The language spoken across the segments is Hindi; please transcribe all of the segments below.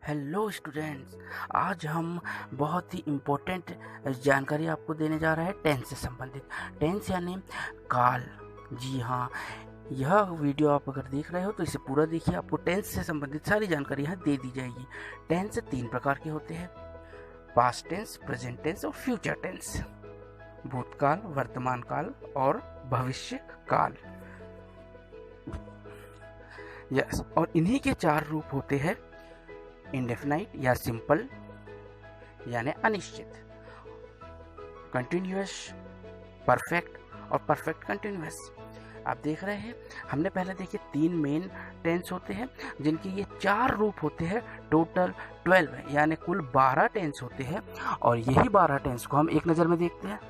हेलो स्टूडेंट्स, आज हम बहुत ही इम्पोर्टेंट जानकारी आपको देने जा रहे हैं टेंस से संबंधित। टेंस यानी काल। जी हाँ, यह वीडियो आप अगर देख रहे हो तो इसे पूरा देखिए, आपको टेंस से संबंधित सारी जानकारी यहाँ दे दी जाएगी। टेंस 3 प्रकार के होते हैं: पास्ट टेंस, प्रेजेंट टेंस और फ्यूचर टेंस। भूतकाल, वर्तमान काल और भविष्य काल। यस, और इन्हीं के 4 रूप होते हैं: इंडेफिनाइट या सिंपल यानी अनिश्चित, कंटिन्यूअस, परफेक्ट और परफेक्ट कंटिन्यूअस। आप देख रहे हैं, हमने पहले देखे 3 मेन टेंस होते हैं जिनके ये 4 रूप होते हैं। टोटल 12 यानी कुल 12 टेंस होते हैं, और यही 12 टेंस को हम एक नज़र में देखते हैं।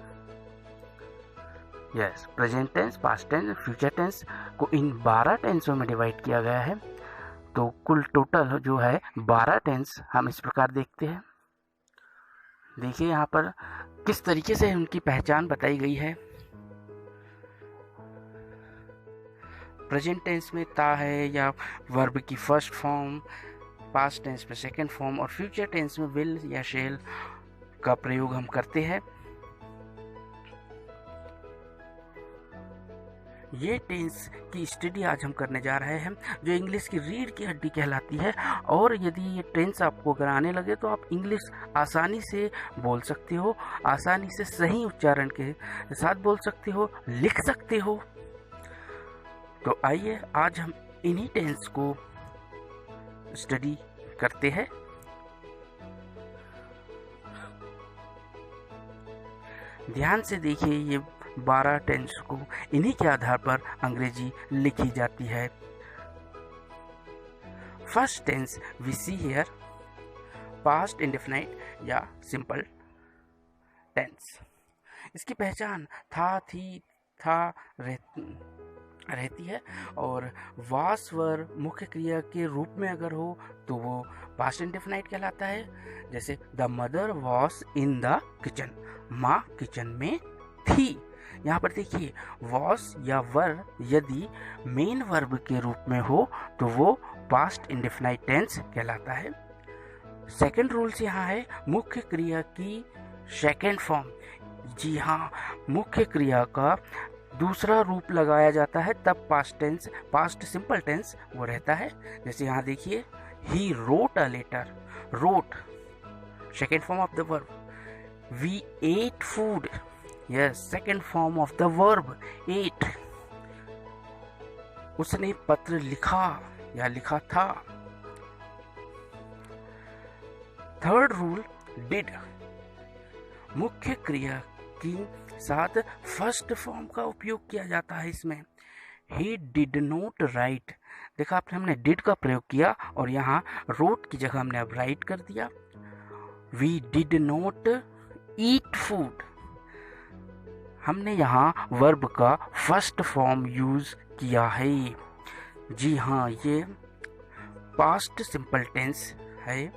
Yes, present tense, past tense, future tense को इन 12 टेंसों में डिवाइड किया गया है। तो कुल टोटल जो है 12 टेंस हम इस प्रकार देखते हैं। देखिए यहाँ पर किस तरीके से उनकी पहचान बताई गई है। प्रेजेंट टेंस में ता है या वर्ब की फर्स्ट फॉर्म, पास्ट टेंस में सेकंड फॉर्म और फ्यूचर टेंस में विल या शेल का प्रयोग हम करते हैं। ये टेंस की स्टडी आज हम करने जा रहे हैं, जो इंग्लिश की रीढ़ की हड्डी कहलाती है। और यदि ये टेंस आपको अगर आने लगे तो आप इंग्लिश आसानी से बोल सकते हो, आसानी से सही उच्चारण के साथ बोल सकते हो, लिख सकते हो। तो आइए आज हम इन्हीं टेंस को स्टडी करते हैं। ध्यान से देखिए, ये 12 टेंस को इन्हीं के आधार पर अंग्रेजी लिखी जाती है। First tense we see here, past indefinite या सिंपल टेंस। इसकी पहचान था, थी, था रहती है, और वास वर मुख्य क्रिया के रूप में अगर हो तो वो पास्ट इंडेफिनाइट कहलाता है। जैसे the mother was in the kitchen, माँ किचन में थी। यहाँ पर देखिए, वॉस या वर यदि मेन वर्ब के रूप में हो तो वो पास्ट इंडेफिनाइट टेंस कहलाता है। सेकंड रूल्स यहाँ है मुख्य क्रिया की सेकंड फॉर्म। जी हाँ, मुख्य क्रिया का दूसरा रूप लगाया जाता है तब past tense, past simple tense वो रहता है। जैसे यहाँ देखिए, he wrote a letter, wrote second form of the verb. We ate food, yes second form of the verb ate. उसने पत्र लिखा या लिखा था। थर्ड रूल, डिड मुख्य क्रिया की साथ फर्स्ट फॉर्म का उपयोग किया जाता है इसमें। ही डिड नॉट राइट, देखा आपने, हमने डिड का प्रयोग किया और यहाँ रोट की जगह हमने अब राइट कर दिया। We did not eat food, हमने यहाँ वर्ब का फर्स्ट फॉर्म यूज किया है। जी हाँ, ये पास्ट सिंपल टेंस है।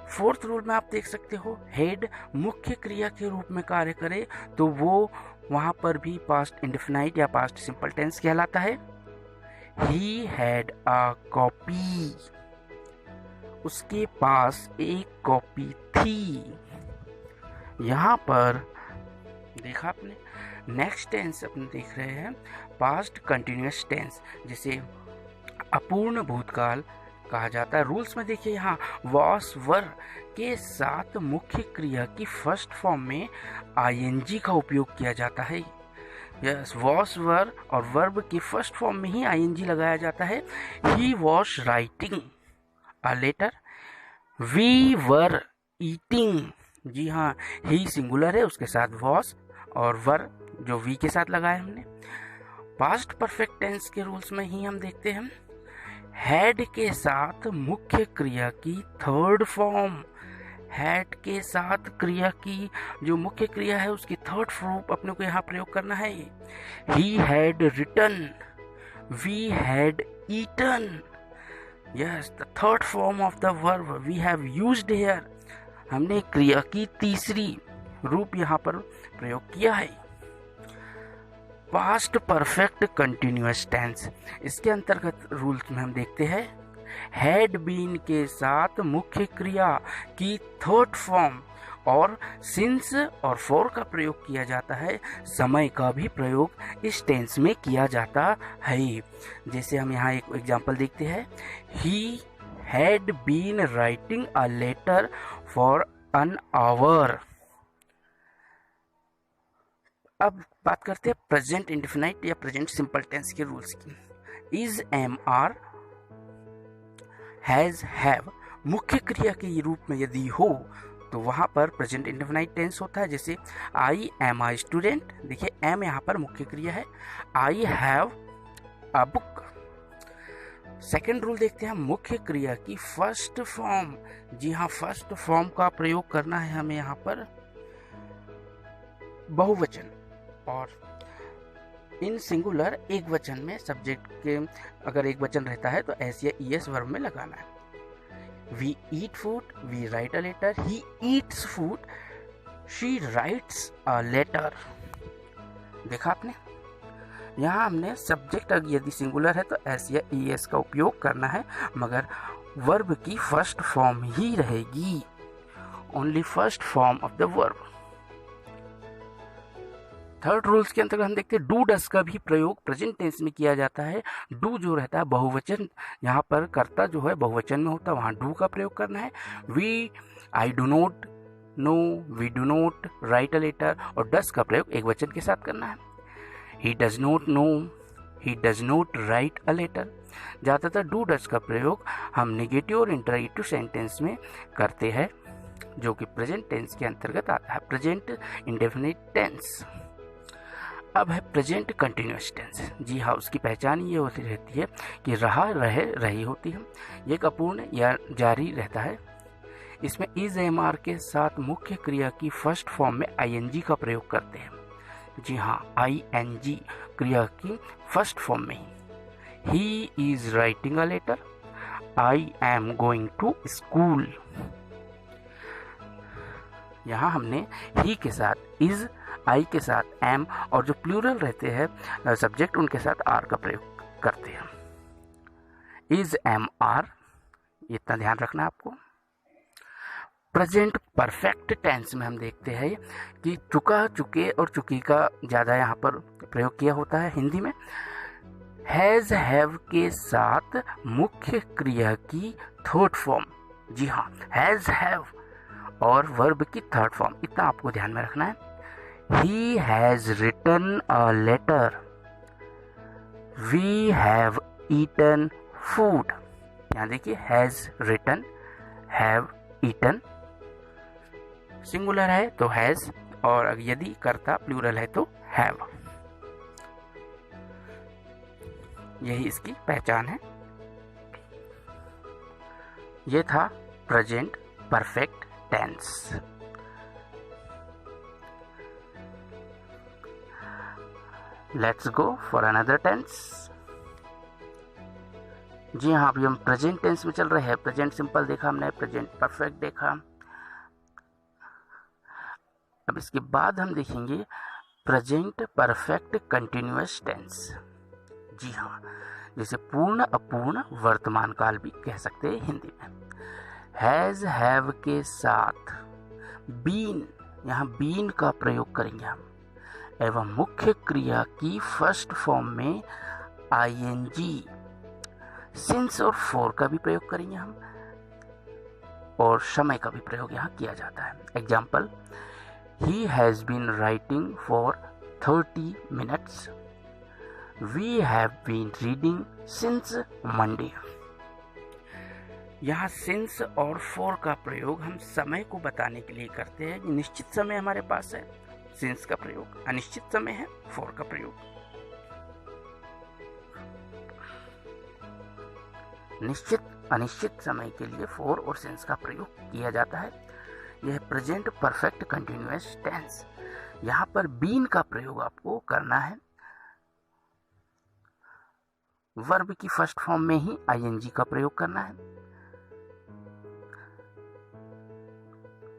फोर्थ रूल में आप देख सकते हो, हेड मुख्य क्रिया के रूप में कार्य करे तो वो वहाँ पर भी पास्ट इंडेफिनाइट या पास्ट सिंपल टेंस कहलाता है। ही हैड अ कॉपी, उसके पास एक कॉपी थी। यहाँ पर देखा आपने। नेक्स्ट टेंस अपन देख रहे हैं पास्ट कंटिन्यूअस टेंस, जिसे अपूर्ण भूतकाल कहा जाता है। रूल्स में देखिए, यहाँ वॉस वर के साथ मुख्य क्रिया की फर्स्ट फॉर्म में आईएनजी का उपयोग किया जाता है। यस, वॉस वर और वर्ब की फर्स्ट फॉर्म में ही आईएनजी लगाया जाता है। He was writing a letter, we were eating. जी हाँ, ही सिंगुलर है, उसके साथ वॉस और वर जो वी के साथ लगाया हमने। पास्ट परफेक्ट टेंस के रूल्स में ही हम देखते हैं, हैड के साथ मुख्य क्रिया की थर्ड फॉर्म, हैड के साथ क्रिया की जो मुख्य क्रिया है उसकी थर्ड रूप अपने को यहाँ प्रयोग करना है। He had written, we had eaten. Yes, the third form of the verb we have used here, हमने क्रिया की तीसरी रूप यहाँ पर प्रयोग किया है। पास्ट परफेक्ट कंटिन्यूअस टेंस, इसके अंतर्गत रूल्स में हम देखते हैं हैड बीन के साथ मुख्य क्रिया की थर्ड फॉर्म और सिंस और फॉर का प्रयोग किया जाता है। समय का भी प्रयोग इस टेंस में किया जाता है। जैसे हम यहाँ एक एग्जांपल देखते हैं, he had been writing a letter for an hour. अब बात करते हैं प्रेजेंट इंडेफिनाइट या प्रेजेंट सिंपल टेंस के रूल्स की। Is, am, are, has, have मुख्य क्रिया के रूप में यदि हो तो वहां पर प्रेजेंट इंडेफिनाइट टेंस होता है। जैसे आई एम आई स्टूडेंट, देखिए एम यहाँ पर मुख्य क्रिया है, I have a book. Second rule देखते हैं मुख्य क्रिया की फर्स्ट फॉर्म। जी हाँ, फर्स्ट फॉर्म का प्रयोग करना है हमें यहाँ पर बहुवचन और इन सिंगुलर एक वचन में सब्जेक्ट के अगर एक वचन रहता है तो एस या ईएस वर्ब में लगाना है। We eat food, we write a letter, he eats food, she writes a letter। देखा आपने, यहाँ हमने सब्जेक्ट यदि सिंगुलर है तो एस या ईएस का उपयोग करना है, मगर वर्ब की फर्स्ट फॉर्म ही रहेगी, only first form of the verb. Third rules के अंतर्गत हम देखते हैं डू डस का भी प्रयोग प्रेजेंट टेंस में किया जाता है। डू जो रहता है बहुवचन, यहाँ पर कर्ता जो है बहुवचन में होता है, वहाँ डू का प्रयोग करना है। We, I do not know, we do not write a letter, और डस का प्रयोग एक वचन के साथ करना है। He does not know, he does not write a letter. ज़्यादातर डू डस का प्रयोग हम नेगेटिव और इंटरोगेटिव सेंटेंस में करते हैं, जो कि प्रेजेंट टेंस के अंतर्गत आता है, प्रेजेंट इंडेफिनिट टेंस। अब है प्रेजेंट कंटिन्यूअस टेंस। जी हाँ, उसकी पहचान ये होती रहती है कि रहा, रहे, रही होती है, ये एक अपूर्ण या जारी रहता है। इसमें इज, एम, आर के साथ मुख्य क्रिया की फर्स्ट फॉर्म में आईएनजी का प्रयोग करते हैं। जी हाँ, आईएनजी क्रिया की फर्स्ट फॉर्म में he is writing a letter, I am going to school. यहाँ हमने ही के साथ इज, आई के साथ एम, और जो प्लूरल रहते हैं सब्जेक्ट उनके साथ आर का प्रयोग करते हैं। इज, एम, आर, इतना ध्यान रखना आपको। प्रेजेंट परफेक्ट टेंस में हम देखते हैं कि चुका, चुके और चुकी का ज़्यादा यहाँ पर प्रयोग किया होता है हिंदी में। हैज, हैव के साथ मुख्य क्रिया की थर्ड फॉर्म। जी हाँ, हैज, हैव और वर्ब की थर्ड फॉर्म, इतना आपको ध्यान में रखना है। He has written a letter, we have eaten food। यहाँ देखिए has written, have eaten, singular है तो has, और यदि कर्ता प्लूरल है तो have। यही इसकी पहचान है। ये था present perfect tense. Let's go for another tense. जी हाँ, अभी हम प्रेजेंट टेंस में चल रहे हैं। प्रेजेंट सिंपल देखा हमने, प्रेजेंट परफेक्ट देखा। अब इसके बाद हम देखेंगे प्रेजेंट परफेक्ट कंटिन्यूअस टेंस। जी हाँ, जिसे पूर्ण अपूर्ण वर्तमान काल भी कह सकते हैं हिंदी में। हैज, हैव के साथ बीन, यहाँ बीन का प्रयोग करेंगे हम, एवं मुख्य क्रिया की फर्स्ट फॉर्म में आईएनजी, सिंस और फॉर का भी प्रयोग करेंगे हम, और समय का भी प्रयोग यहाँ किया जाता है। Example, he has been writing for 30 minutes, we have been reading since Monday. यहाँ सिंस और फॉर का प्रयोग हम समय को बताने के लिए करते हैं। निश्चित समय हमारे पास है, सिंस का प्रयोग, अनिश्चित समय है, फॉर का प्रयोग। निश्चित अनिश्चित समय के लिए फॉर और सिंस का प्रयोग किया जाता है। यह प्रेजेंट परफेक्ट कंटिन्यूअस टेंस। यहाँ पर बीन का प्रयोग आपको करना है, वर्ब की फर्स्ट फॉर्म में ही आईएनजी का प्रयोग करना है।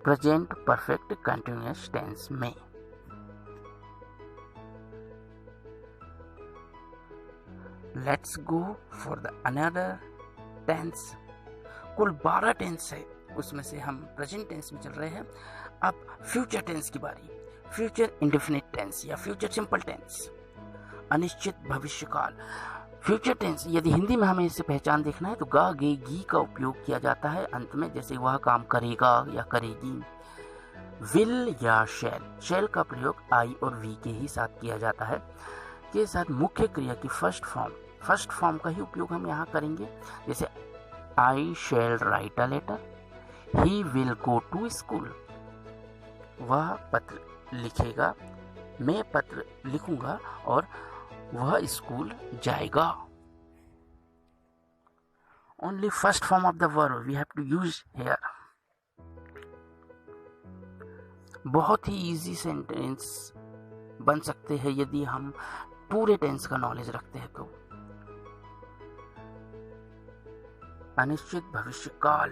प्रेजेंट परफेक्ट कंटिन्यूअस टेंस में let's go for the another tense, कुल 12 टेंस है, उसमें से हम प्रेजेंट टेंस में चल रहे हैं। अब फ्यूचर टेंस की बारी। फ्यूचर इंडेफिनिट टेंस या फ्यूचर सिंपल टेंस, अनिश्चित भविष्यकाल। फ्यूचर टेंस यदि हिंदी में हमें इसे पहचान देखना है तो गा गे गी का उपयोग किया जाता है अंत में, जैसे वह काम करेगा या करेगी। विल या शैल का प्रयोग आई और वी के ही साथ किया जाता है, के साथ मुख्य क्रिया की फर्स्ट फॉर्म का ही उपयोग हम यहाँ करेंगे, जैसे I shall write a letter, he will go to school, वह पत्र लिखेगा, मैं पत्र लिखूंगा और वह स्कूल जाएगा। Only first form of the verb we have to use here. बहुत ही इजी सेंटेंस बन सकते हैं यदि हम पूरे टेंस का नॉलेज रखते हैं तो। अनिश्चित भविष्यकाल,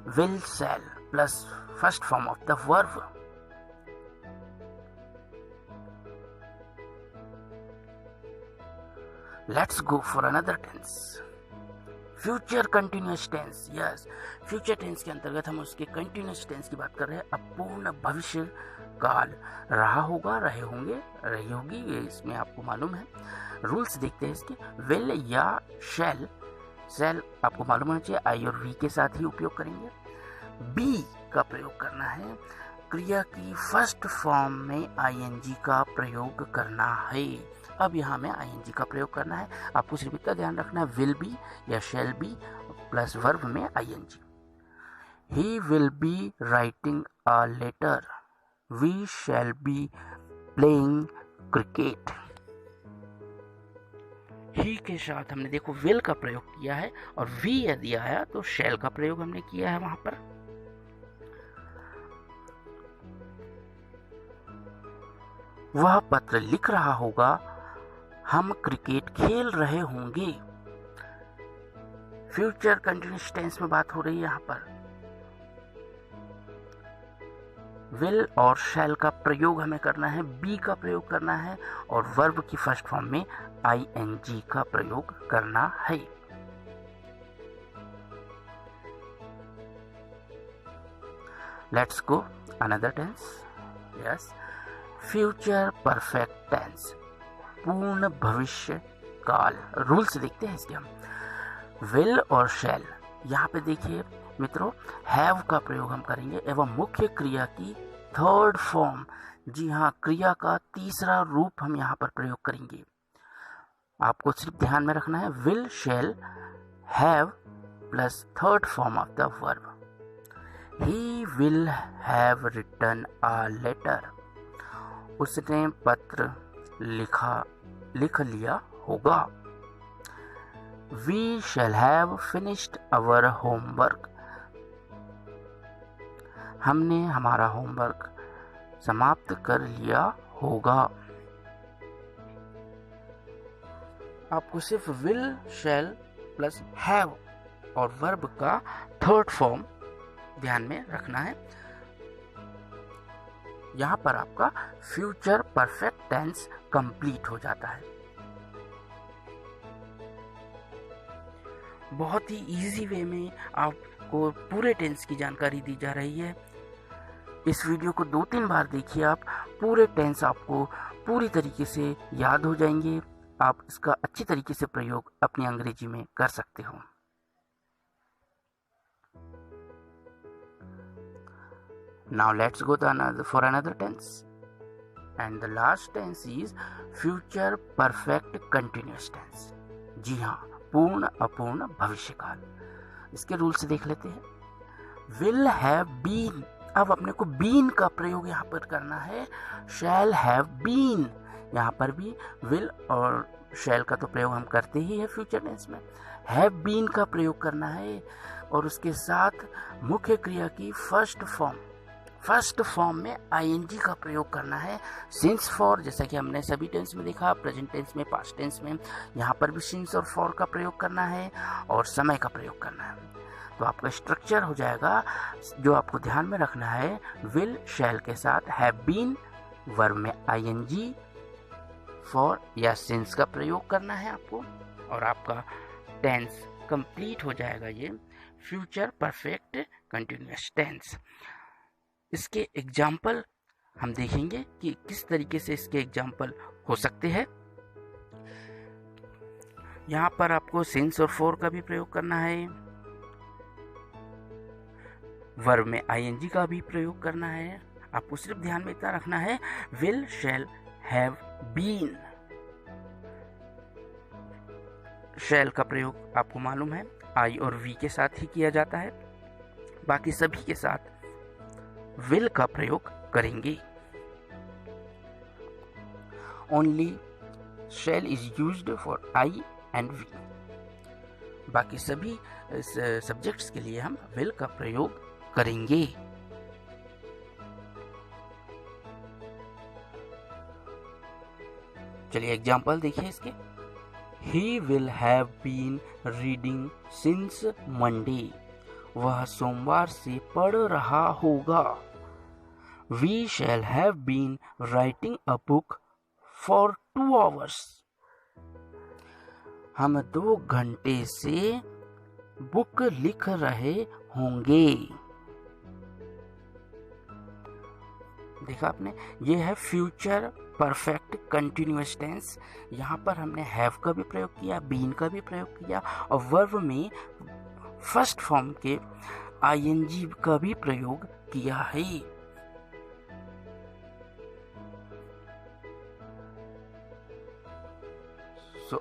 will shall plus first form of the verb. Let's go for another tense. Future continuous tense. Yes, future tense के अंतर्गत हम उसके कंटिन्यूस टेंस की बात कर रहे हैं। अपूर्ण भविष्य काल, रहा होगा, रहे होंगे, रही होगी, ये इसमें आपको मालूम है। रूल्स देखते हैं इसके। विल या शैल आपको मालूम होना चाहिए, आई और वी के साथ ही उपयोग करेंगे। बी का प्रयोग करना है, क्रिया की फर्स्ट फॉर्म में आईएनजी का प्रयोग करना है। अब यहाँ में आईएनजी का प्रयोग करना है, आपको सिर्फ इतना ध्यान रखना है, विल बी या शैल बी प्लस वर्ब में ING. He will be writing a letter, we shall be playing cricket. He के साथ हमने देखो विल का प्रयोग किया है और वी यदि आया तो शैल का प्रयोग हमने किया है वहां पर। वह पत्र लिख रहा होगा, हम क्रिकेट खेल रहे होंगे। फ्यूचर कंटिन्यूस टेंस में बात हो रही है यहाँ पर। विल और शैल का प्रयोग हमें करना है, बी का प्रयोग करना है और वर्ब की फर्स्ट फॉर्म में आईएनजी का प्रयोग करना है। Let's go another tense. Yes, future perfect tense, पूर्ण भविष्य काल। रूल्स देखते हैं इसके हम। विल और शैल, यहाँ पे देखिए मित्रों, हैव का प्रयोग हम करेंगे एवं मुख्य क्रिया की थर्ड फॉर्म, जी हाँ, क्रिया का तीसरा रूप हम यहाँ पर प्रयोग करेंगे। आपको सिर्फ ध्यान में रखना है, will shall have plus third form of the verb. He will have written a letter, उसने पत्र लिख लिया होगा। We shall have finished our homework, हमने हमारा होमवर्क समाप्त कर लिया होगा। आपको सिर्फ विल शैल प्लस हैव और वर्ब का थर्ड फॉर्म ध्यान में रखना है। यहां पर आपका फ्यूचर परफेक्ट टेंस कंप्लीट हो जाता है। बहुत ही इजी वे में आपको पूरे टेंस की जानकारी दी जा रही है। इस वीडियो को 2-3 बार देखिए, आप पूरे टेंस आपको पूरी तरीके से याद हो जाएंगे। आप इसका अच्छी तरीके से प्रयोग अपनी अंग्रेजी में कर सकते हो। Now let's go for another tense, and the last tense is future perfect continuous tense। जी हाँ, पूर्ण अपूर्ण भविष्यकाल। इसके रूल से देख लेते हैं। will have been, अब अपने को been का प्रयोग यहाँ पर करना है। shall have been, यहाँ पर भी will और shall का तो प्रयोग हम करते ही है फ्यूचर टेंस में। have been का प्रयोग करना है और उसके साथ मुख्य क्रिया की फर्स्ट फॉर्म में आईएनजी का प्रयोग करना है। सिंस फॉर, जैसा कि हमने सभी टेंस में देखा, प्रेजेंट टेंस में, पास्ट टेंस में, यहाँ पर भी सिंस और फॉर का प्रयोग करना है और समय का प्रयोग करना है। तो आपका स्ट्रक्चर हो जाएगा, जो आपको ध्यान में रखना है, विल शैल के साथ हैव बीन, वर्ब में आईएनजी, फॉर या सिंस का प्रयोग करना है आपको, और आपका टेंस कंप्लीट हो जाएगा ये फ्यूचर परफेक्ट कंटिन्यूअस टेंस। इसके एग्जाम्पल हम देखेंगे कि किस तरीके से इसके एग्जाम्पल हो सकते हैं। यहाँ पर आपको सिंस और फॉर का भी प्रयोग करना है, वर्ब में आईएनजी का भी प्रयोग करना है। आपको सिर्फ ध्यान में इतना रखना है, विल, शैल, हैव, बीन। शैल का प्रयोग आपको मालूम है आई और वी के साथ ही किया जाता है, बाकी सभी के साथ विल का प्रयोग करेंगे। Only shall is used for I and we. बाकी सभी सब्जेक्ट्स के लिए हम विल का प्रयोग करेंगे। चलिए एग्जाम्पल देखिए इसके। He will have been reading since Monday. वह सोमवार से पढ़ रहा होगा। We shall have been writing a book for 2 hours. हम 2 घंटे से बुक लिख रहे होंगे। देखा आपने, ये है फ्यूचर परफेक्ट कंटिन्यूअस टेंस। यहाँ पर हमने हैव का भी प्रयोग किया, बीन का भी प्रयोग किया और वर्ब में फर्स्ट फॉर्म के आईएनजी का भी प्रयोग किया है।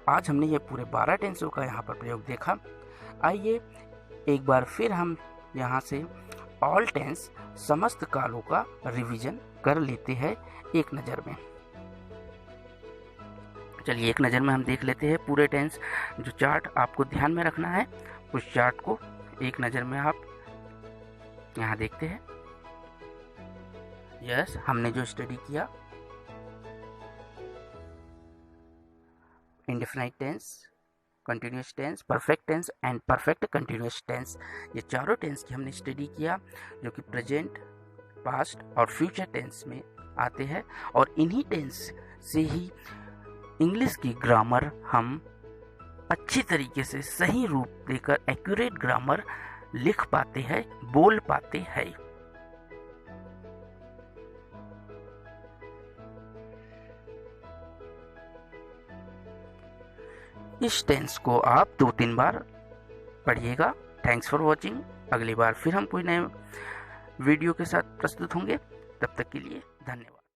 आज हमने ये पूरे 12 टेंसों का यहाँ पर प्रयोग देखा। आइए एक बार फिर हम यहाँ से ऑल टेंस समस्त कालों का रिवीजन कर लेते हैं एक नज़र में। चलिए एक नज़र में हम देख लेते हैं पूरे टेंस। जो चार्ट आपको ध्यान में रखना है, उस चार्ट को एक नज़र में आप यहाँ देखते हैं। यस, हमने जो स्टडी किया indefinite tense, continuous tense, perfect tense and perfect continuous tense, ये चारों टेंस की हमने स्टडी किया जो कि प्रेजेंट, पास्ट और फ्यूचर टेंस में आते हैं। और इन्हीं टेंस से ही इंग्लिश की ग्रामर हम अच्छी तरीके से सही रूप देकर एक्यूरेट ग्रामर लिख पाते हैं, बोल पाते हैं। इस टेंस को आप 2-3 बार पढ़िएगा। Thanks for watching. अगली बार फिर हम कोई नए वीडियो के साथ प्रस्तुत होंगे। तब तक के लिए धन्यवाद।